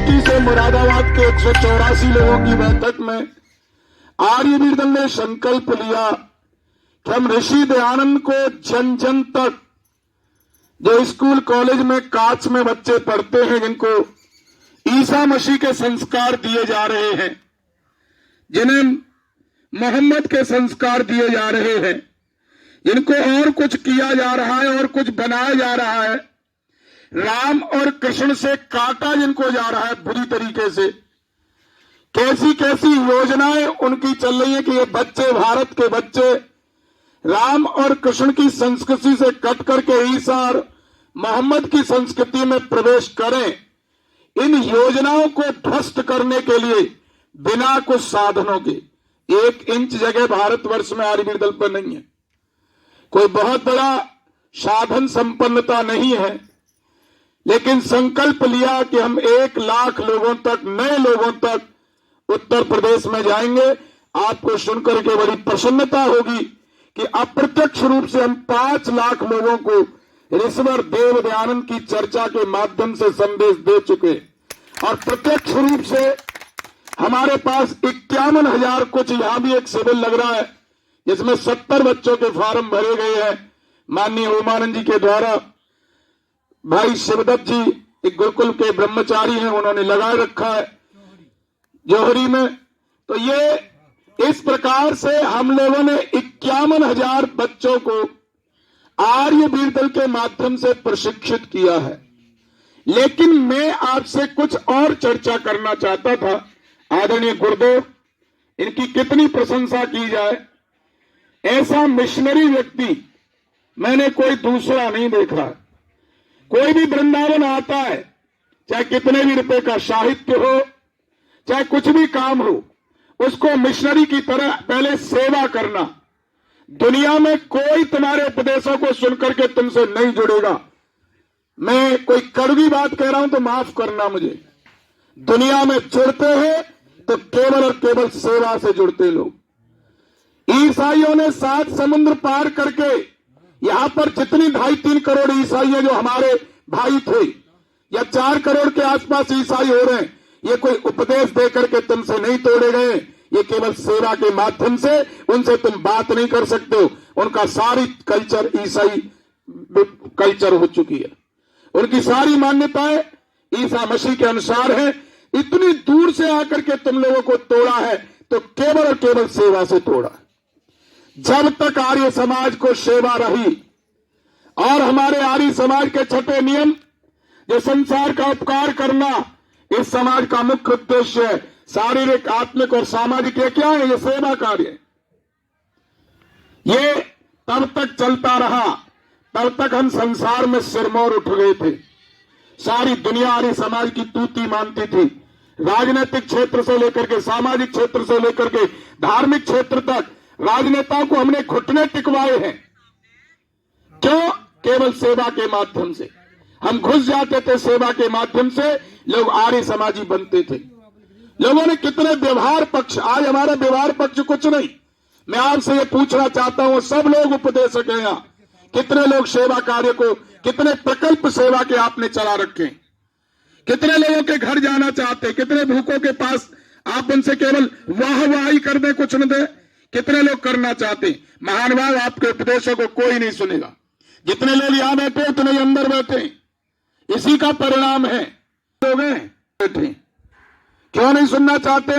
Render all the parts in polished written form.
University से मुरादाबाद के 184 लोगों की बैठक में आर्यवीर दल ने संकल्प लिया कि हम ऋषि दयानंद को जन जन तक, जो स्कूल कॉलेज में कांच में बच्चे पढ़ते हैं, जिनको ईसा मसीह के संस्कार दिए जा रहे हैं, जिन्हें मोहम्मद के संस्कार दिए जा रहे हैं, जिनको और कुछ किया जा रहा है और कुछ बनाया जा रहा है, राम और कृष्ण से काटा जिनको जा रहा है बुरी तरीके से, कैसी कैसी योजनाएं उनकी चल रही है कि ये बच्चे, भारत के बच्चे राम और कृष्ण की संस्कृति से कट करके ईसा और मोहम्मद की संस्कृति में प्रवेश करें। इन योजनाओं को ध्वस्त करने के लिए बिना कुछ साधनों के 1 इंच जगह भारतवर्ष में आर्यवीर दल पर नहीं है। कोई बहुत बड़ा साधन संपन्नता नहीं है, लेकिन संकल्प लिया कि हम 1 लाख लोगों तक, नए लोगों तक उत्तर प्रदेश में जाएंगे। आपको सुनकर के बड़ी प्रसन्नता होगी कि अप्रत्यक्ष रूप से हम 5 लाख लोगों को ऋषिवर देव दयानंद की चर्चा के माध्यम से संदेश दे चुके, और प्रत्यक्ष रूप से हमारे पास 51,000 कुछ, यहां भी एक शिविर लग रहा है जिसमें 70 बच्चों के फॉर्म भरे गए हैं माननीय उमानंद जी के द्वारा। भाई शिवदत्त जी एक गुरुकुल के ब्रह्मचारी हैं, उन्होंने लगा रखा है जौहरी में। तो ये इस प्रकार से हम लोगों ने 51,000 बच्चों को आर्यवीर दल के माध्यम से प्रशिक्षित किया है। लेकिन मैं आपसे कुछ और चर्चा करना चाहता था। आदरणीय गुरुदेव, इनकी कितनी प्रशंसा की जाए, ऐसा मिशनरी व्यक्ति मैंने कोई दूसरा नहीं देखा। कोई भी वृंदावन आता है, चाहे कितने भी रुपए का साहित्य हो, चाहे कुछ भी काम हो, उसको मिशनरी की तरह पहले सेवा करना। दुनिया में कोई तुम्हारे उपदेशों को सुनकर के तुमसे नहीं जुड़ेगा। मैं कोई कड़वी बात कह रहा हूं तो माफ करना मुझे। दुनिया में जुड़ते हैं तो केवल और केवल सेवा से जुड़ते लोग। ईसाइयों ने 7 समुद्र पार करके यहां पर जितनी 2.5-3 करोड़ ईसाई हैं जो हमारे भाई थे, या 4 करोड़ के आसपास ईसाई हो रहे हैं, ये कोई उपदेश देकर के तुमसे नहीं तोड़े गए। ये केवल सेवा के माध्यम से, उनसे तुम बात नहीं कर सकते हो। उनका सारी कल्चर ईसाई कल्चर हो चुकी है, उनकी सारी मान्यताएं ईसा मसीह के अनुसार है। इतनी दूर से आकर के तुम लोगों को तोड़ा है तो केवल और केवल सेवा से तोड़ा। जब तक आर्य समाज को सेवा रही, और हमारे आर्य समाज के 6ठे नियम, जो संसार का उपकार करना, इस समाज का मुख्य उद्देश्य है। शारीरिक, आत्मिक और सामाजिक, ये क्या है? ये सेवा कार्य। ये तब तक चलता रहा, तब तक हम संसार में सिरमौर उठ गए थे। सारी दुनिया आर्य समाज की तूती मानती थी। राजनीतिक क्षेत्र से लेकर के, सामाजिक क्षेत्र से लेकर के धार्मिक क्षेत्र तक राजनेताओं को हमने घुटने टिकवाए हैं। क्यों? केवल सेवा के माध्यम से हम घुस जाते थे। सेवा के माध्यम से लोग आर्य समाजी बनते थे। लोगों ने कितने व्यवहार पक्ष, आज हमारा व्यवहार पक्ष कुछ नहीं। मैं आपसे ये पूछना चाहता हूं, सब लोग उपदेशक हैं यहाँ, कितने लोग सेवा कार्य को, कितने प्रकल्प सेवा के आपने चला रखे, कितने लोगों के घर जाना चाहते, कितने भूखों के पास आप उनसे केवल वाहवाही कर दे, कुछ न दे, कितने लोग करना चाहते। महानुभाव, आपके उपदेशों को कोई नहीं सुनेगा। जितने लोग यहां बैठे उतने ही अंदर बैठे, इसी का परिणाम है। लोग बैठे क्यों नहीं सुनना चाहते?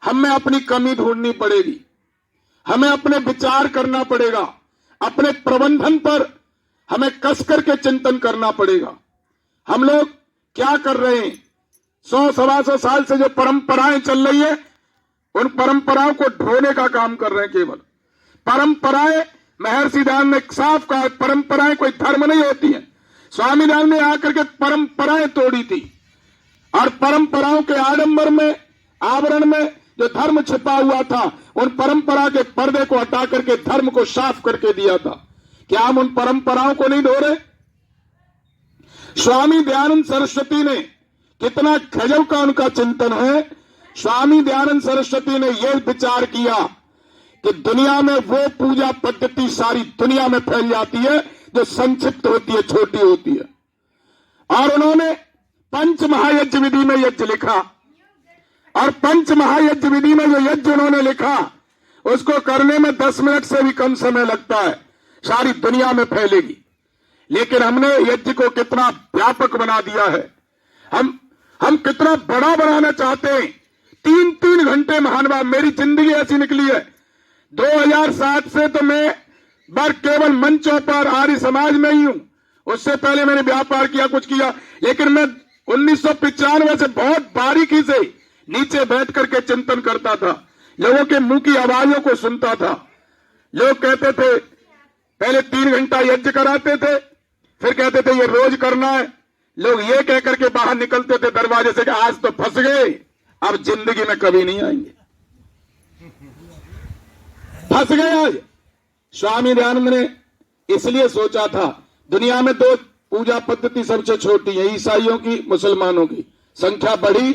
हमें अपनी कमी ढूंढनी पड़ेगी, हमें अपने विचार करना पड़ेगा, अपने प्रबंधन पर हमें कस करके चिंतन करना पड़ेगा। हम लोग क्या कर रहे हैं? 100-125 साल से जो परंपराएं चल रही है, उन परंपराओं को ढोने का काम कर रहे हैं। केवल परंपराएं, महर्षि दयानंद ने साफ कहा, परंपराएं कोई धर्म नहीं होती है। स्वामी दयानंद ने आकर के परंपराएं तोड़ी थी, और परंपराओं के आडंबर में, आवरण में जो धर्म छिपा हुआ था, उन परंपरा के पर्दे को हटा करके धर्म को साफ करके दिया था। क्या हम उन परंपराओं को नहीं ढो रहे? स्वामी दयानंद सरस्वती ने, कितना गजब का उनका चिंतन है। स्वामी दयानंद सरस्वती ने यह विचार किया कि दुनिया में वो पूजा पद्धति सारी दुनिया में फैल जाती है जो संक्षिप्त होती है, छोटी होती है। और उन्होंने पंच महायज्ञ विधि में यज्ञ लिखा, और पंच महायज्ञ विधि में जो यज्ञ उन्होंने लिखा उसको करने में 10 मिनट से भी कम समय लगता है, सारी दुनिया में फैलेगी। लेकिन हमने यज्ञ को कितना व्यापक बना दिया है, हम कितना बड़ा बनाना चाहते हैं। 3-3 घंटे महानुभाव, मेरी जिंदगी ऐसी निकली है। 2007 से तो मैं केवल मंचों पर आर्य समाज में ही हूं, उससे पहले मैंने व्यापार किया, कुछ किया, लेकिन मैं 1995 से बहुत बारीकी से नीचे बैठ करके चिंतन करता था, लोगों के मुंह की आवाजों को सुनता था। लोग कहते थे, पहले 3 घंटा यज्ञ कराते थे, फिर कहते थे ये रोज करना है। लोग ये कह करके बाहर निकलते थे दरवाजे से कि आज तो फंस गए, अब जिंदगी में कभी नहीं आएंगे, फंस गए आज। स्वामी दयानंद ने इसलिए सोचा था, दुनिया में 2 पूजा पद्धति सबसे छोटी है, ईसाइयों की, मुसलमानों की। संख्या बढ़ी,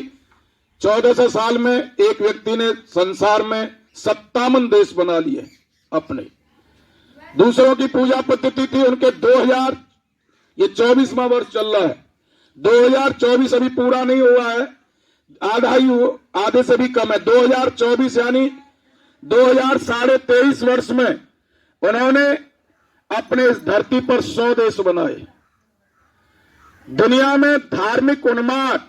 1400 साल में एक व्यक्ति ने संसार में 57 देश बना लिए अपने। दूसरों की पूजा पद्धति थी उनके 2000, ये 24वां वर्ष चल रहा है, 2024 अभी पूरा नहीं हुआ है, आधा ही, आधे से भी कम है। 2024 यानी 2023 वर्ष में उन्होंने अपने इस धरती पर 100 देश बनाए। दुनिया में धार्मिक उन्माद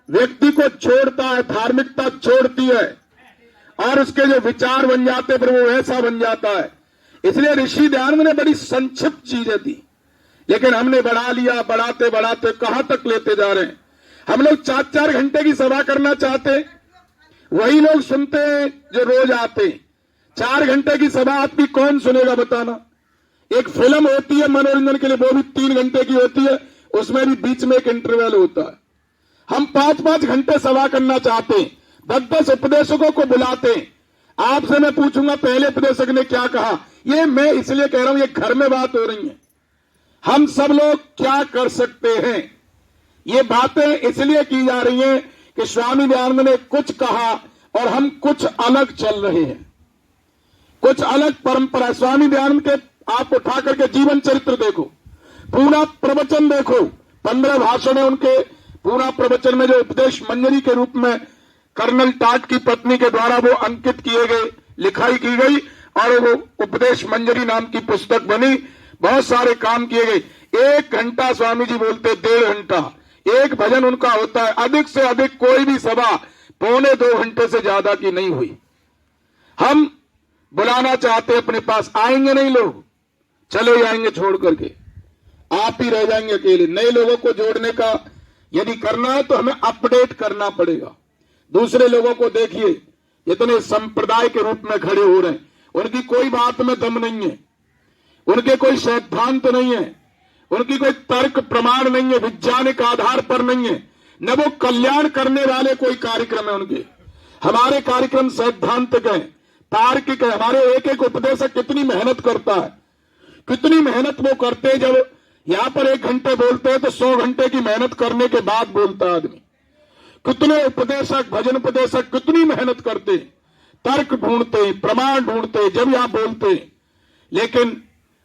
व्यक्ति को छोड़ता है, धार्मिकता छोड़ती है, और उसके जो विचार बन जाते फिर वो वैसा बन जाता है। इसलिए ऋषि दयानंद ने बड़ी संक्षिप्त चीजें दी, लेकिन हमने बढ़ा लिया, बढ़ाते बढ़ाते कहां तक लेते जा रहे हैं। हम लोग 4-4 घंटे की सभा करना चाहते, वही लोग सुनते हैं जो रोज आते। 4 घंटे की सभा आपकी कौन सुनेगा बताना। एक फिल्म होती है मनोरंजन के लिए, वो भी 3 घंटे की होती है, उसमें भी बीच में एक इंटरवल होता है। हम 5-5 घंटे सभा करना चाहते हैं, 10-10 उपदेशकों को बुलाते हैं। आपसे मैं पूछूंगा पहले उपदेशक ने क्या कहा, ये मैं इसलिए कह रहा हूं, ये घर में बात हो रही है। हम सब लोग क्या कर सकते हैं, ये बातें इसलिए की जा रही हैं कि स्वामी दयानंद ने कुछ कहा और हम कुछ अलग चल रहे हैं, कुछ अलग परंपरा। स्वामी दयानंद के आप उठा करके जीवन चरित्र देखो, पूरा प्रवचन देखो, 15 भाषण है उनके। पूरा प्रवचन में जो उपदेश मंजरी के रूप में कर्नल टाट की पत्नी के द्वारा वो अंकित किए गए, लिखाई की गई, और वो उपदेश मंजरी नाम की पुस्तक बनी। बहुत सारे काम किए गए। 1 घंटा स्वामी जी बोलते, 1.5 घंटा एक भजन उनका होता है। अधिक से अधिक कोई भी सभा 1.25-2 घंटे से ज्यादा की नहीं हुई। हम बुलाना चाहते अपने पास, आएंगे नहीं लोग, चले जाएंगे छोड़ करके, आप ही रह जाएंगे अकेले। नए लोगों को जोड़ने का यदि करना है तो हमें अपडेट करना पड़ेगा। दूसरे लोगों को देखिए, इतने संप्रदाय के रूप में खड़े हो रहे हैं, उनकी कोई बात में दम नहीं है, उनके कोई सिद्धांत नहीं है, उनकी कोई तर्क प्रमाण नहीं है, वैज्ञानिक आधार पर नहीं है, न वो कल्याण करने वाले कोई कार्यक्रम है उनके। हमारे कार्यक्रम सैद्धांतिक है, तार्किक है। हमारे एक एक उपदेशक कितनी मेहनत करता है, कितनी मेहनत वो करते हैं। जब यहां पर 1 घंटे बोलते हैं तो 100 घंटे की मेहनत करने के बाद बोलता है आदमी। कितने उपदेशक, भजन उपदेशक कितनी मेहनत करते, तर्क ढूंढते, प्रमाण ढूंढते, जब यहां बोलते, लेकिन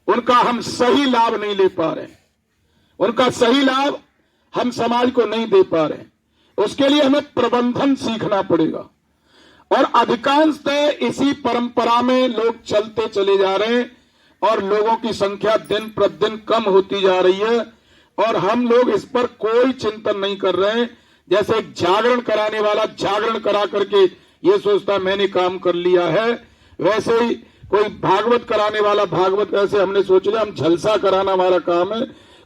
उनका हम सही लाभ नहीं ले पा रहे, उनका सही लाभ हम समाज को नहीं दे पा रहे। उसके लिए हमें प्रबंधन सीखना पड़ेगा, और अधिकांशतः इसी परंपरा में लोग चलते चले जा रहे हैं, और लोगों की संख्या दिन प्रतिदिन कम होती जा रही है, और हम लोग इस पर कोई चिंतन नहीं कर रहे हैं। जैसे एक जागरण कराने वाला जागरण करा करके ये सोचता मैंने काम कर लिया है, वैसे ही कोई भागवत कराने वाला भागवत, ऐसे हमने सोच लिया हम झलसा कराना हमारा काम है,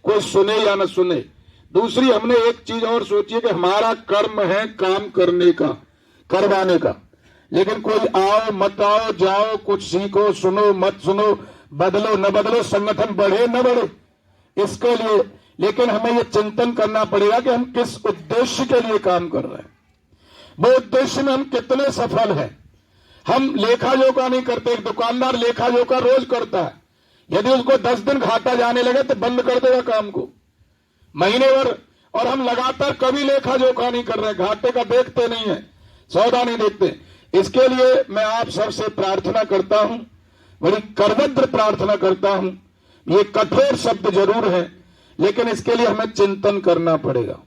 कोई सुने या न सुने। दूसरी हमने एक चीज और सोची है कि हमारा कर्म है काम करने का, करवाने का। लेकिन कोई आओ मत आओ, जाओ कुछ सीखो, सुनो मत सुनो, बदलो न बदलो, संगठन बढ़े न बढ़े, इसके लिए लेकिन हमें ये चिंतन करना पड़ेगा कि हम किस उद्देश्य के लिए काम कर रहे हैं, वो उद्देश्य में हम कितने सफल हैं। हम लेखा जोखा नहीं करते। एक दुकानदार लेखा जोखा रोज करता है, यदि उसको 10 दिन घाटा जाने लगे तो बंद कर देगा काम को, महीने भर। और हम लगातार कभी लेखा जोखा नहीं कर रहे, घाटे का देखते नहीं है, सौदा नहीं देखते। इसके लिए मैं आप सबसे प्रार्थना करता हूं, बड़ी करवद्र प्रार्थना करता हूं। ये कठोर शब्द जरूर है, लेकिन इसके लिए हमें चिंतन करना पड़ेगा।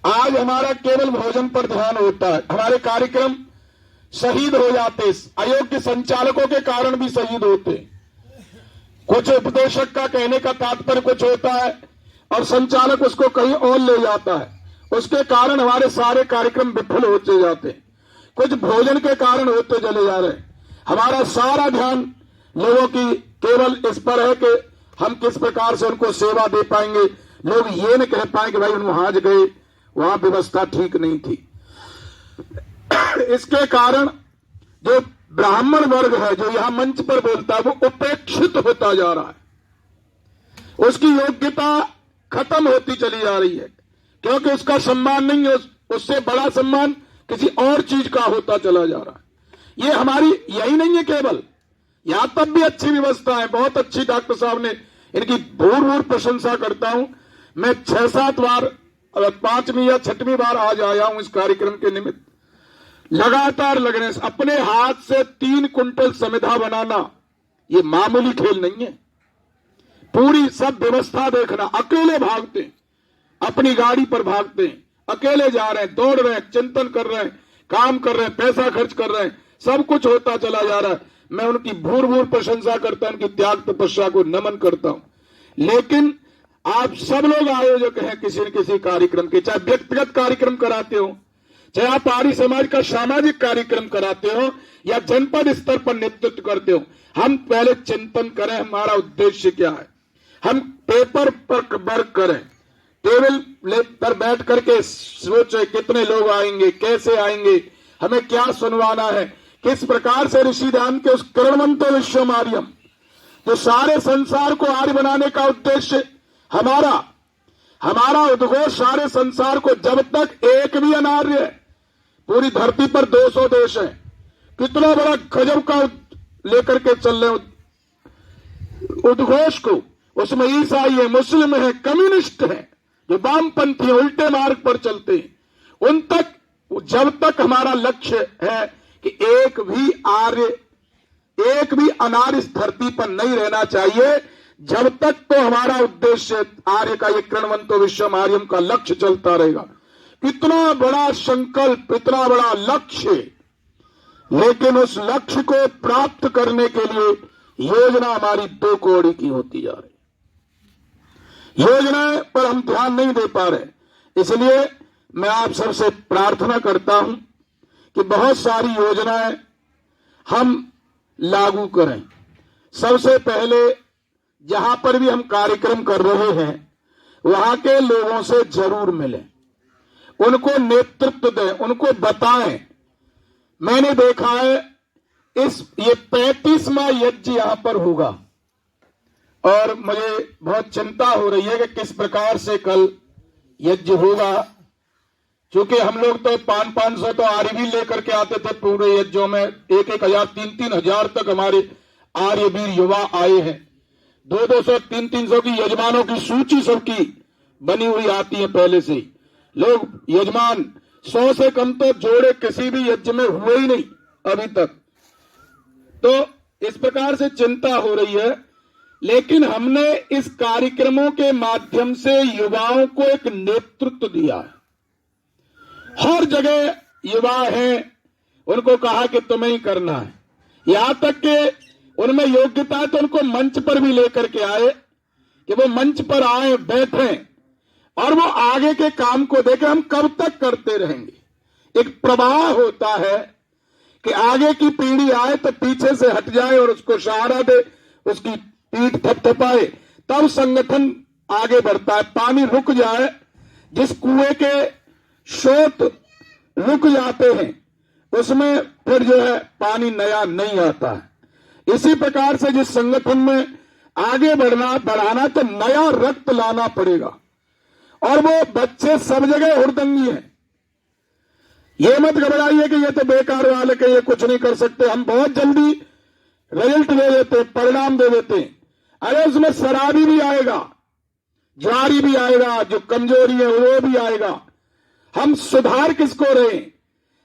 आज हमारा केवल भोजन पर ध्यान होता है। हमारे कार्यक्रम शहीद हो जाते, अयोग्य संचालकों के कारण भी शहीद होते। कुछ उपदेशक का कहने का तात्पर्य कुछ होता है और संचालक उसको कहीं और ले जाता है, उसके कारण हमारे सारे कार्यक्रम विफल होते जाते। कुछ भोजन के कारण होते चले जा रहे। हमारा सारा ध्यान लोगों की केवल इस पर है कि हम किस प्रकार से उनको सेवा दे पाएंगे। लोग ये न कह पाए कि भाई उन वहां गए, वहां व्यवस्था ठीक नहीं थी। इसके कारण जो ब्राह्मण वर्ग है, जो यहां मंच पर बोलता है, वो उपेक्षित होता जा रहा है। उसकी योग्यता खत्म होती चली जा रही है, क्योंकि उसका सम्मान नहीं है, उससे बड़ा सम्मान किसी और चीज का होता चला जा रहा है। ये हमारी यही नहीं है केवल, यहां तब भी अच्छी व्यवस्था है, बहुत अच्छी। डॉक्टर साहब ने इनकी भूर भूर प्रशंसा करता हूं। मैं 6-7 बार, 5वीं या 6वीं बार आज आया हूं इस कार्यक्रम के निमित्त। लगातार लगने से अपने हाथ से 3 कुंटल समिधा बनाना ये मामूली खेल नहीं है। पूरी सब व्यवस्था देखना, अकेले भागते हैं, अपनी गाड़ी पर भागते हैं, अकेले जा रहे हैं, दौड़ रहे हैं, चिंतन कर रहे हैं, काम कर रहे हैं, पैसा खर्च कर रहे हैं, सब कुछ होता चला जा रहा है। मैं उनकी भूर भूर प्रशंसा करता हूं, उनकी त्याग तपस्या को नमन करता हूं। लेकिन आप सब लोग आयोजक हैं किसी न किसी कार्यक्रम के, चाहे व्यक्तिगत कार्यक्रम कराते हो, चाहे आप आर्य समाज का सामाजिक कार्यक्रम कराते हो, या जनपद स्तर पर नेतृत्व करते हो। हम पहले चिंतन करें हमारा उद्देश्य क्या है। हम पेपर पर वर्क करें, टेबल पर बैठ करके सोचे कितने लोग आएंगे, कैसे आएंगे, हमें क्या सुनवाना है, किस प्रकार से ऋषि ध्यान के उस करणवंतो विश्वम आर्यम, जो सारे संसार को आर्य बनाने का उद्देश्य हमारा उद्घोष सारे संसार को, जब तक एक भी अनार्य है, पूरी धरती पर 200 देश है, कितना बड़ा गजब का लेकर के चल रहे उद्घोष को। उसमें ईसाई है, मुस्लिम है, कम्युनिस्ट है, जो वामपंथी उल्टे मार्ग पर चलते हैं, उन तक जब तक हमारा लक्ष्य है कि एक भी अनार्य इस धरती पर नहीं रहना चाहिए, जब तक तो हमारा उद्देश्य आर्य का ये करणवंतो विश्वम आर्यम का लक्ष्य चलता रहेगा। कितना बड़ा संकल्प, इतना बड़ा लक्ष्य, लेकिन उस लक्ष्य को प्राप्त करने के लिए योजना हमारी 2 कौड़ी की होती जा रही। योजना पर हम ध्यान नहीं दे पा रहे। इसलिए मैं आप सबसे प्रार्थना करता हूं कि बहुत सारी योजनाएं हम लागू करें। सबसे पहले जहां पर भी हम कार्यक्रम कर रहे हैं, वहां के लोगों से जरूर मिलें, उनको नेतृत्व दें, उनको बताएं। मैंने देखा है ये 35वां यज्ञ यहां पर होगा, और मुझे बहुत चिंता हो रही है कि किस प्रकार से कल यज्ञ होगा। क्योंकि हम लोग तो 500 तो आर्यवीर लेकर के आते थे पूरे यज्ञों में, 1,000, 3,000 तक हमारे आर्यवीर युवा आए हैं। 200, 300 की यजमानों की सूची सबकी बनी हुई आती है पहले से ही। लोग यजमान 100 से कम तो जोड़े किसी भी यज्ञ में हुए ही नहीं अभी तक। तो इस प्रकार से चिंता हो रही है। लेकिन हमने इस कार्यक्रमों के माध्यम से युवाओं को एक नेतृत्व दिया है। हर जगह युवा हैं, उनको कहा कि तुम्हें ही करना है। यहां तक कि उनमें योग्यता है तो उनको मंच पर भी लेकर के आए कि वो मंच पर आए, बैठें और वो आगे के काम को देखें। हम कब तक करते रहेंगे। एक प्रवाह होता है कि आगे की पीढ़ी आए तो पीछे से हट जाए और उसको सहारा दे, उसकी पीठ थपथपाए, तब संगठन आगे बढ़ता है। पानी रुक जाए, जिस कुएं के स्रोत रुक जाते हैं उसमें फिर जो है पानी नया नहीं आता है। इसी प्रकार से जिस संगठन में आगे बढ़ाना तो नया रक्त लाना पड़ेगा। और वो बच्चे सब जगह हुड़दंगी हैं। ये मत घबराइए कि ये तो बेकार वाले के, ये कुछ नहीं कर सकते। हम बहुत जल्दी रिजल्ट दे देते, परिणाम दे देते। अरे उसमें शराबी भी आएगा, जारी भी आएगा, जो कमजोरी है वो भी आएगा। हम सुधार किसको रहे।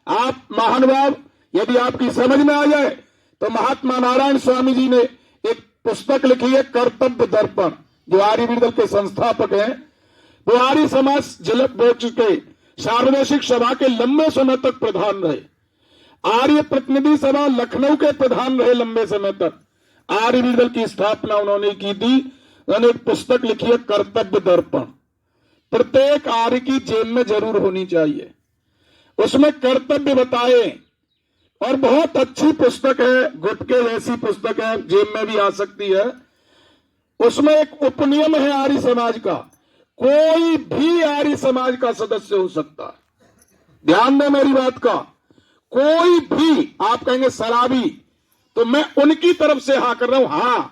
आप महानुभाव, यदि आपकी समझ में आ जाए तो महात्मा नारायण स्वामी जी ने एक पुस्तक लिखी है कर्तव्य दर्पण, जो आर्यवीर दल के संस्थापक हैं। वो आर्य समाज झलक बोल चुके, सार्वदेशिक सभा के लंबे समय तक प्रधान रहे, आर्य प्रतिनिधि सभा लखनऊ के प्रधान रहे लंबे समय तक। आर्य दल की स्थापना उन्होंने की थी। उन्होंने एक पुस्तक लिखी है कर्तव्य दर्पण, प्रत्येक आर्य की जेब में जरूर होनी चाहिए, उसमें कर्तव्य बताए। और बहुत अच्छी पुस्तक है, गुटके जैसी पुस्तक है, जेब में भी आ सकती है। उसमें एक उपनियम है आर्य समाज का, कोई भी आर्य समाज का सदस्य हो सकता है। ध्यान दें मेरी बात का, कोई भी। आप कहेंगे शराबी, तो मैं उनकी तरफ से हाँ कर रहा हूं, हाँ।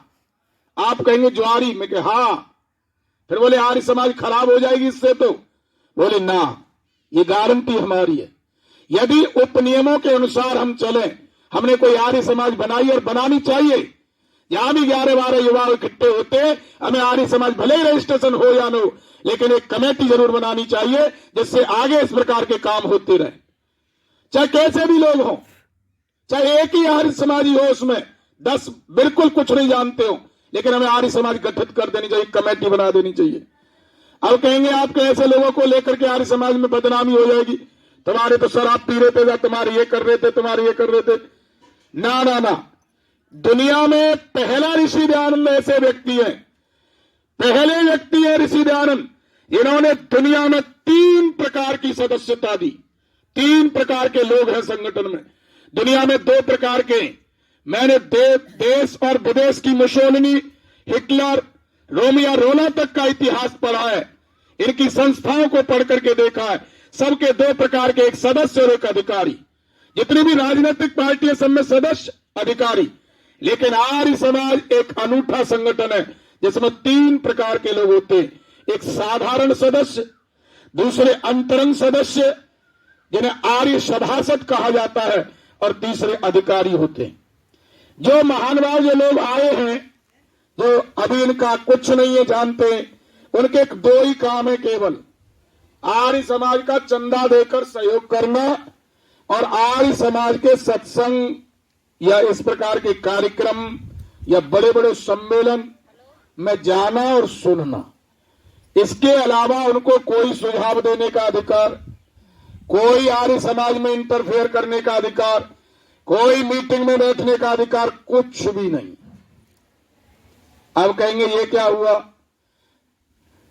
आप कहेंगे ज्वारी, मैं कहे हाँ। फिर बोले आर्य समाज खराब हो जाएगी इससे, तो बोले ना, ये गारंटी हमारी है। यदि उपनियमों के अनुसार हम चलें, हमने कोई आर्य समाज बनाई और बनानी चाहिए। यहां भी 11-12 युवा इकट्ठे होते, हमें आर्य समाज भले ही रजिस्ट्रेशन हो या न हो, लेकिन एक कमेटी जरूर बनानी चाहिए जिससे आगे इस प्रकार के काम होते रहे। चाहे कैसे भी लोग हों, चाहे एक ही आर्य समाजी हो, उसमें 10 बिल्कुल कुछ नहीं जानते हो, लेकिन हमें आर्य समाज गठित कर देनी चाहिए, कमेटी बना देनी चाहिए। अब कहेंगे आपके ऐसे लोगों को लेकर के आर्य समाज में बदनामी हो जाएगी, तुम्हारे तो शराब पी रहे थे, तुम्हारे ये कर रहे थे, तुम्हारे ये कर रहे थे। ना ना ना, दुनिया में पहला ऋषि दयानंद ऐसे व्यक्ति हैं, पहले व्यक्ति है ऋषि दयानंद। इन्होंने दुनिया में 3 प्रकार की सदस्यता दी। 3 प्रकार के लोग हैं संगठन में, दुनिया में 2 प्रकार के। मैंने देश और विदेश की मुसोलिनी, हिटलर, रोमियो रोला तक का इतिहास पढ़ा है, इनकी संस्थाओं को पढ़ करके देखा है। सबके 2 प्रकार के, एक सदस्य और एक अधिकारी। जितनी भी राजनीतिक पार्टियां सब में सदस्य अधिकारी, लेकिन आर्य समाज एक अनूठा संगठन है जिसमें 3 प्रकार के लोग होते हैं। एक साधारण सदस्य, दूसरे अंतरंग सदस्य जिन्हें आर्य सभासद कहा जाता है, और तीसरे अधिकारी होते हैं। जो महानुभाव जो लोग आए हैं, जो अभी इनका कुछ नहीं है जानते, उनके 2 ही काम है केवल, आर्य समाज का चंदा देकर सहयोग करना और आर्य समाज के सत्संग या इस प्रकार के कार्यक्रम या बड़े बड़े सम्मेलन में जाना और सुनना। इसके अलावा उनको कोई सुझाव देने का अधिकार, कोई आर्य समाज में इंटरफेयर करने का अधिकार, कोई मीटिंग में बैठने का अधिकार, कुछ भी नहीं। अब कहेंगे ये क्या हुआ?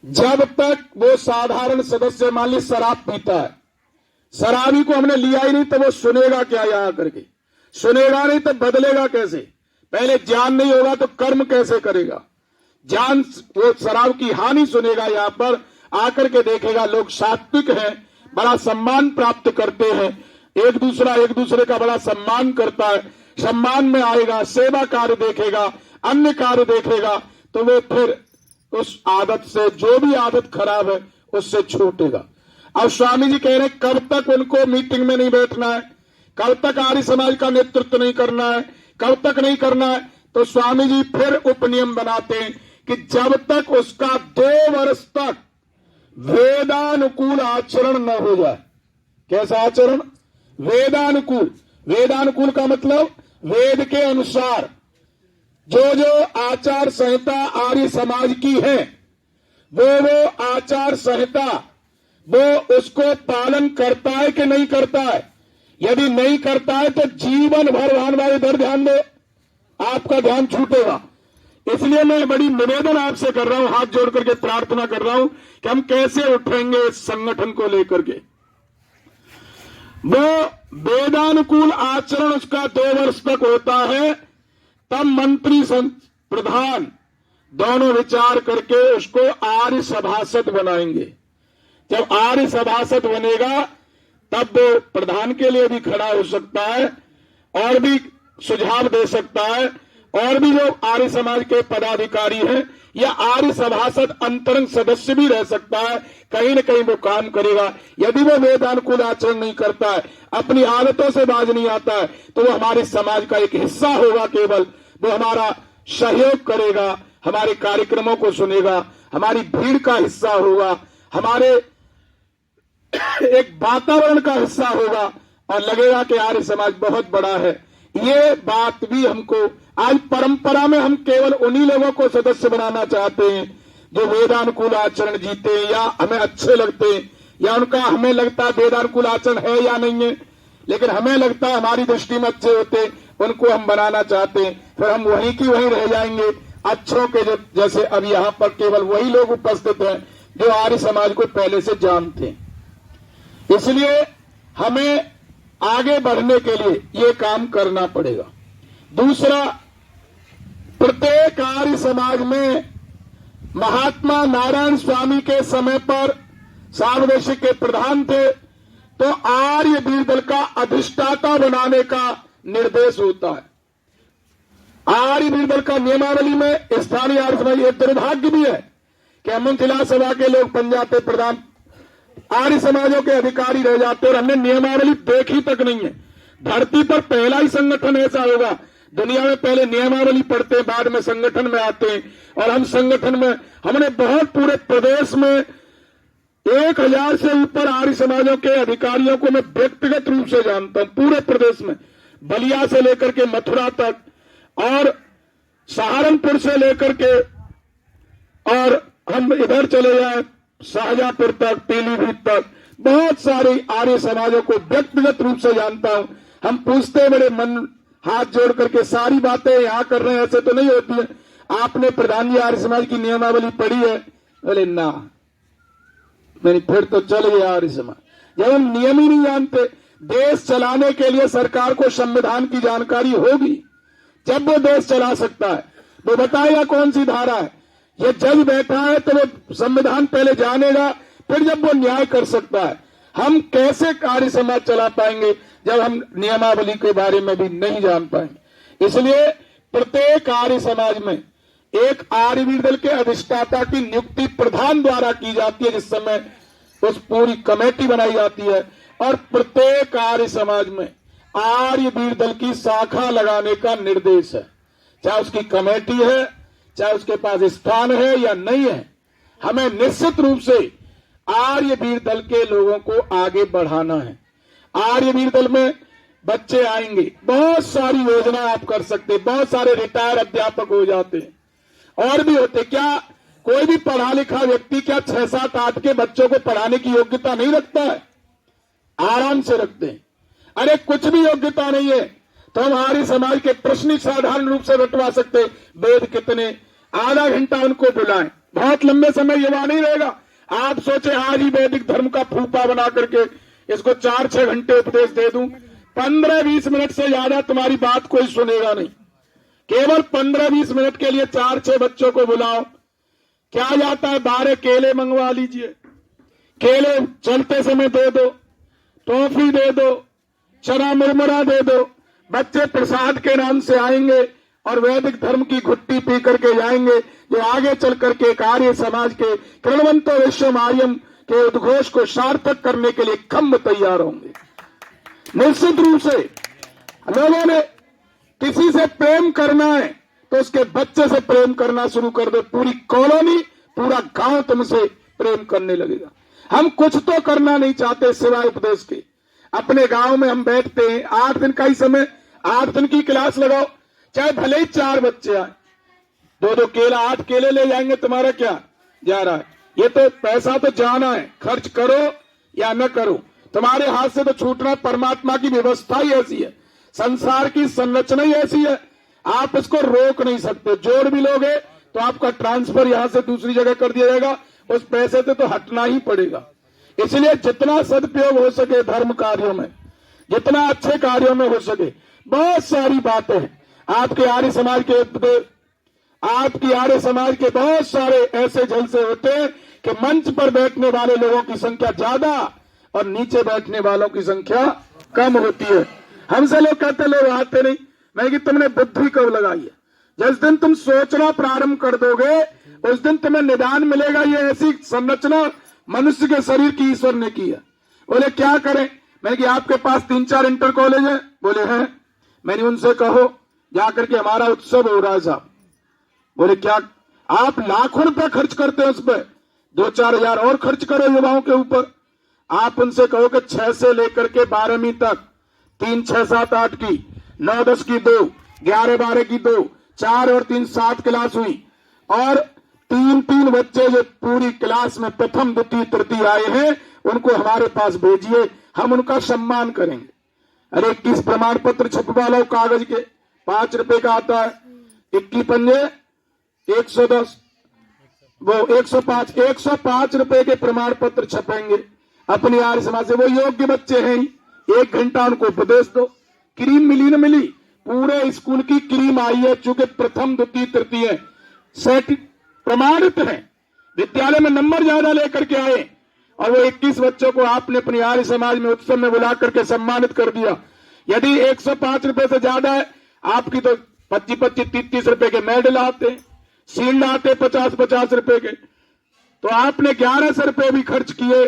जब तक वो साधारण सदस्य मान ली शराब पीता है, शराबी को हमने लिया ही नहीं, तो वो सुनेगा क्या यहां करके? सुनेगा नहीं तो बदलेगा कैसे? पहले ज्ञान नहीं होगा तो कर्म कैसे करेगा? ज्ञान, वो शराब की हानि सुनेगा, यहां पर आकर के देखेगा लोग सात्विक हैं, बड़ा सम्मान प्राप्त करते हैं, एक दूसरे का बड़ा सम्मान करता है, सम्मान में आएगा, सेवा कार्य देखेगा, अन्य कार्य देखेगा, तो वो फिर उस आदत से, जो भी आदत खराब है उससे छूटेगा। अब स्वामी जी कह रहे हैं कब तक उनको मीटिंग में नहीं बैठना है, कब तक आर्य समाज का नेतृत्व नहीं करना है, कब तक नहीं करना है? तो स्वामी जी फिर उपनियम बनाते हैं कि जब तक उसका 2 वर्ष तक वेदानुकूल आचरण न हो जाए। कैसा आचरण? वेदानुकूल। वेदानुकूल का मतलब वेद के अनुसार जो जो आचार संहिता आर्य समाज की है, वो आचार संहिता वो उसको पालन करता है कि नहीं करता है। यदि नहीं करता है तो जीवन भर भाई इधर ध्यान दो, आपका ध्यान छूटेगा। इसलिए मैं बड़ी निवेदन आपसे कर रहा हूं, हाथ जोड़ करके प्रार्थना कर रहा हूं कि हम कैसे उठेंगे इस संगठन को लेकर के। वो वेदानुकूल आचरण उसका 2 वर्ष तक होता है, तब मंत्री प्रधान दोनों विचार करके उसको आर्य सभासद बनाएंगे। जब आर्य सभासद बनेगा तब वो प्रधान के लिए भी खड़ा हो सकता है और भी सुझाव दे सकता है, और भी जो आर्य समाज के पदाधिकारी हैं या आर्य सभासद अंतरंग सदस्य भी रह सकता है, कहीं न कहीं वो काम करेगा। यदि वो वेदानुकूल आचरण नहीं करता है, अपनी आदतों से बाज नहीं आता है, तो वो हमारे समाज का एक हिस्सा होगा केवल, वो हमारा सहयोग करेगा, हमारे कार्यक्रमों को सुनेगा, हमारी भीड़ का हिस्सा होगा, हमारे एक वातावरण का हिस्सा होगा और लगेगा कि आर्य समाज बहुत बड़ा है। ये बात भी हमको आज परंपरा में हम केवल उन्हीं लोगों को सदस्य बनाना चाहते हैं जो वेदानुकूल आचरण जीते हैं या हमें अच्छे लगते हैं या उनका हमें लगता है वेदानुकूल आचरण है या नहीं है, लेकिन हमें लगता है हमारी दृष्टि में अच्छे होते, उनको हम बनाना चाहते हैं, फिर हम वहीं की वहीं रह जाएंगे। अच्छों के जैसे अब यहाँ पर केवल वही लोग उपस्थित हैं जो आर्य समाज को पहले से जानते हैं। इसलिए हमें आगे बढ़ने के लिए ये काम करना पड़ेगा। दूसरा, प्रत्येक आर्य समाज में महात्मा नारायण स्वामी के समय पर सार्वदेशिक के प्रधान थे, तो आर्य वीर दल का अधिष्ठाता बनाने का निर्देश होता है। आर्य वीर दल का नियमावली में स्थानीय आर्य समाज, ये दुर्भाग्य भी है कि हम जिला सभा के लोग बन जाते प्रधान, आर्य समाजों के अधिकारी रह जाते और हमने नियमावली देखी तक नहीं है। धरती पर पहला ही संगठन ऐसा होगा, दुनिया में पहले नियमावली पढ़ते हैं, बाद में संगठन में आते हैं। और हम संगठन में हमने बहुत पूरे प्रदेश में 1000 से ऊपर आर्य समाजों के अधिकारियों को मैं व्यक्तिगत रूप से जानता हूं, पूरे प्रदेश में, बलिया से लेकर के मथुरा तक और सहारनपुर से लेकर के, और हम इधर चले जाए शाहजहांपुर तक, पीलीभीत तक, बहुत सारे आर्य समाजों को व्यक्तिगत रूप से जानता हूं। हम पूछते बड़े मन हाथ जोड़ करके, सारी बातें यहां कर रहे हैं ऐसे तो नहीं होती है, आपने प्रधान जी आर्य समाज की नियमावली पढ़ी है? बोले ना। मैंने फिर तो चल गया आर्य समाज। जब हम नियम ही नहीं जानते, देश चलाने के लिए सरकार को संविधान की जानकारी होगी, जब वो देश चला सकता है। वो बताएगा कौन सी धारा है, ये जज बैठा है तो वो संविधान पहले जानेगा, फिर जब वो न्याय कर सकता है। हम कैसे आर्य समाज चला पाएंगे जब हम नियमावली के बारे में भी नहीं जान पाएंगे। इसलिए प्रत्येक आर्य समाज में एक आर्य वीर दल के अधिष्ठाता की नियुक्ति प्रधान द्वारा की जाती है, जिस समय उस पूरी कमेटी बनाई जाती है, और प्रत्येक आर्य समाज में आर्य वीर दल की शाखा लगाने का निर्देश है। चाहे उसकी कमेटी है, चाहे उसके पास स्थान है या नहीं है, हमें निश्चित रूप से आर्य वीर दल के लोगों को आगे बढ़ाना है। आर्य वीर दल में बच्चे आएंगे, बहुत सारी योजना आप कर सकते, बहुत सारे रिटायर अध्यापक हो जाते हैं, और भी होते। क्या कोई भी पढ़ा लिखा व्यक्ति क्या 6, 7, 8 के बच्चों को पढ़ाने की योग्यता नहीं रखता है? आराम से रखते हैं। अरे कुछ भी योग्यता नहीं है तो हम आर्य समाज के प्रश्न साधारण रूप से रटवा सकते। वेद कितने, आधा घंटा उनको बुलाएं, बहुत लंबे समय युवा नहीं रहेगा। आप सोचे आज ही वैदिक धर्म का फूफा बना करके इसको 4-6 घंटे उपदेश दे दूं, 15-20 मिनट से ज्यादा तुम्हारी बात कोई सुनेगा नहीं। केवल 15-20 मिनट के लिए 4-6 बच्चों को बुलाओ। क्या जाता है, 12 केले मंगवा लीजिए, केले चलते समय दे दो, टॉफी दे दो, चना मुरमुरा दे दो। बच्चे प्रसाद के नाम से आएंगे और वैदिक धर्म की घुट्टी पी करके जाएंगे, जो आगे चल करके आर्य समाज के कृणवंतो विश्वम आर्यम के उद्घोष को सार्थक करने के लिए खम्भ तैयार होंगे। निश्चित रूप से लोगों ने किसी से प्रेम करना है तो उसके बच्चे से प्रेम करना शुरू कर दो, पूरी कॉलोनी, पूरा गांव तुमसे प्रेम करने लगेगा। हम कुछ तो करना नहीं चाहते सिवाय उपदेश के। अपने गांव में हम बैठते हैं, 8 दिन का ही समय, 8 दिन की क्लास लगाओ, चाहे भले ही 4 बच्चे आए, 2-2 केला, 8 केले ले जाएंगे, तुम्हारा क्या जा रहा है? ये तो पैसा तो जाना है, खर्च करो या न करो, तुम्हारे हाथ से तो छूटना। परमात्मा की व्यवस्था ही ऐसी है, संसार की संरचना ही ऐसी है, आप इसको रोक नहीं सकते। जोड़ भी लोगे तो आपका ट्रांसफर यहां से दूसरी जगह कर दिया जाएगा, उस पैसे से तो हटना ही पड़ेगा। इसलिए जितना सदुपयोग हो सके धर्म कार्यों में, जितना अच्छे कार्यों में हो सके, बहुत सारी बातें हैं। आपके आर्य समाज के बहुत सारे ऐसे जलसे होते हैं कि मंच पर बैठने वाले लोगों की संख्या ज्यादा और नीचे बैठने वालों की संख्या कम होती है। हमसे लोग कहते लोग आते नहीं। मैं कि तुमने बुद्धि कब लगाई है? जिस दिन तुम सोचना प्रारंभ कर दोगे उस दिन तुम्हें निदान मिलेगा। ये ऐसी संरचना मनुष्य के शरीर की ईश्वर ने की है। बोले क्या करें? मैं कि आपके पास 3-4 इंटर कॉलेज है? बोले हैं। मैंने उनसे कहो जाकर के हमारा उत्सव हो रहा है साहब। बोले क्या? आप लाखों रुपए खर्च करते हैं उस पर, 2-4 हजार और खर्च करो युवाओं के ऊपर। आप उनसे कहो कि 6 से लेकर के 12वीं तक 3, 6, 7, 8 की, 9, 10 की 2, 11, 12 की 2, 4 और 3, 7 क्लास हुई, और 3 बच्चे जो पूरी क्लास में प्रथम, द्वितीय, तृतीय आए हैं उनको हमारे पास भेजिए, हम उनका सम्मान करेंगे। अरे 21 प्रमाण पत्र छपवा लो कागज के, 5 रुपए का आता है। 21 पंजे 110, वो 105 रुपए के प्रमाण पत्र छपेंगे अपनी आर्य समाज से। वो योग्य बच्चे हैं, 1 घंटा उनको उपदेश दो। क्रीम मिली न मिली, पूरे स्कूल की क्रीम आई है, चूंकि प्रथम द्वितीय तृतीय सेट प्रमाणित है, विद्यालय में नंबर ज्यादा लेकर के आए, और वो 21 बच्चों को आपने अपनी आर्य समाज में उत्सव में बुला करके सम्मानित कर दिया। यदि 105 रुपए से ज्यादा है आपकी, तो 25-30 रुपए के मेडल आते, शील्ड आते 50-50 रुपए के, तो आपने 1100 रुपए भी खर्च किए,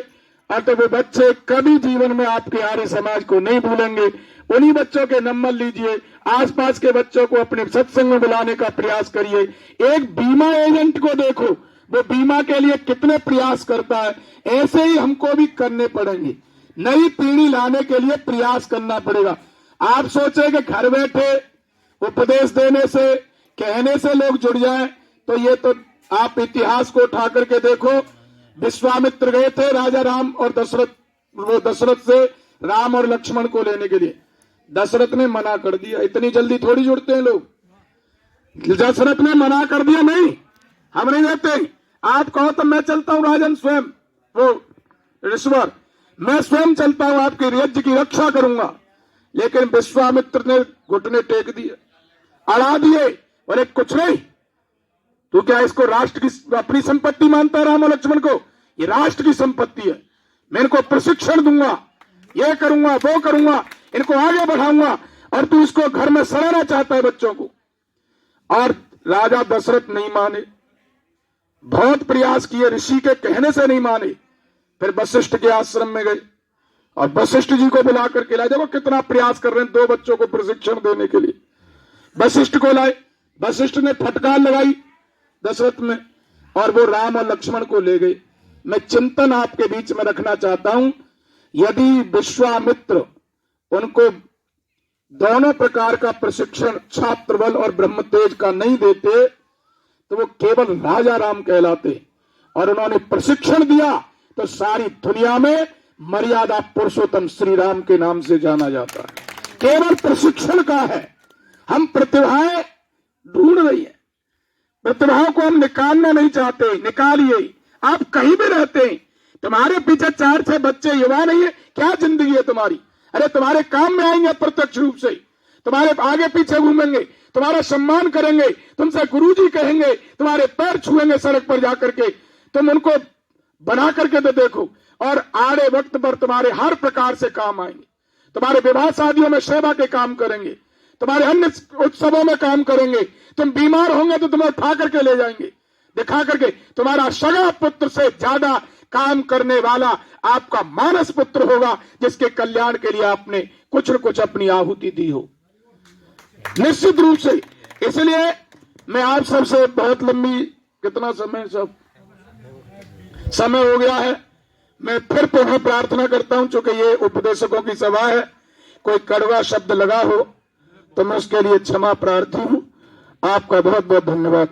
और तो वो बच्चे कभी जीवन में आपके आर्य समाज को नहीं भूलेंगे। उन्हीं बच्चों के नंबर लीजिए, आसपास के बच्चों को अपने सत्संग में बुलाने का प्रयास करिए। एक बीमा एजेंट को देखो, वो बीमा के लिए कितने प्रयास करता है, ऐसे ही हमको भी करने पड़ेंगे। नई पीढ़ी लाने के लिए प्रयास करना पड़ेगा। आप सोचे कि घर बैठे उपदेश देने से, कहने से लोग जुड़ जाएं, तो ये तो आप इतिहास को उठा करके देखो। विश्वामित्र गए थे राजा राम और दशरथ, वो दशरथ से राम और लक्ष्मण को लेने के लिए, दशरथ ने मना कर दिया। इतनी जल्दी थोड़ी जुड़ते हैं लोग, दशरथ ने मना कर दिया, नहीं हम नहीं देते। आप कहो तो मैं चलता हूं राजन स्वयं, वो ऋषवर, मैं स्वयं चलता हूं, आपके राज्य की रक्षा करूंगा। लेकिन विश्वामित्र ने घुटने टेक दिए, अड़ा दिए, बोले कुछ नहीं, तू क्या इसको राष्ट्र की अपनी संपत्ति मानता है? राम और लक्ष्मण को ये राष्ट्र की संपत्ति है, मैं इनको प्रशिक्षण दूंगा, ये करूंगा, वो करूंगा, इनको आगे बढ़ाऊंगा, और तू इसको घर में सड़ाना चाहता है बच्चों को। और राजा दशरथ नहीं माने, बहुत प्रयास किए, ऋषि के कहने से नहीं माने। फिर वशिष्ठ के आश्रम में गए और वशिष्ठ जी को बुला करके लाए। देखो कितना प्रयास कर रहे हैं 2 बच्चों को प्रशिक्षण देने के लिए। वशिष्ठ को लाए, वशिष्ठ ने फटकार लगाई दशरथ में, और वो राम और लक्ष्मण को ले गए। मैं चिंतन आपके बीच में रखना चाहता हूं, यदि विश्वामित्र उनको दोनों प्रकार का प्रशिक्षण, छात्र बल और ब्रह्म तेज का नहीं देते, तो वो केवल राजा राम कहलाते। और उन्होंने प्रशिक्षण दिया तो सारी दुनिया में मर्यादा पुरुषोत्तम श्री राम के नाम से जाना जाता है। केवल प्रशिक्षण का है। हम प्रतिभाएं ढूंढ रही है, प्रतिभाओं को हम निकालना नहीं चाहते, निकालिए। आप कहीं भी रहते हैं, तुम्हारे पीछे 4-6 बच्चे युवा नहीं है, क्या जिंदगी है तुम्हारी? अरे तुम्हारे काम में आएंगे प्रत्यक्ष रूप से, तुम्हारे आगे पीछे घूमेंगे, तुम्हारा सम्मान करेंगे, तुमसे गुरुजी कहेंगे, तुम्हारे पैर छुएंगे सड़क पर जाकर के, तुम उनको बना करके तो देखो। और आड़े वक्त पर तुम्हारे हर प्रकार से काम आएंगे, तुम्हारे विवाह शादियों में सेवा के काम करेंगे, तुम्हारे अन्य उत्सवों में काम करेंगे। तुम बीमार होंगे तो तुम्हें उठा करके ले जाएंगे, दिखा करके। तुम्हारा सगा पुत्र से ज्यादा काम करने वाला आपका मानस पुत्र होगा, जिसके कल्याण के लिए आपने कुछ न कुछ अपनी आहुति दी हो, निश्चित रूप से। इसलिए मैं आप सबसे बहुत लंबी, कितना समय हो गया है, मैं फिर पुनः प्रार्थना करता हूं, चूंकि ये उपदेशकों की सभा है, कोई कड़वा शब्द लगा हो तो मैं उसके लिए क्षमा प्रार्थी हूं। आपका बहुत बहुत धन्यवाद।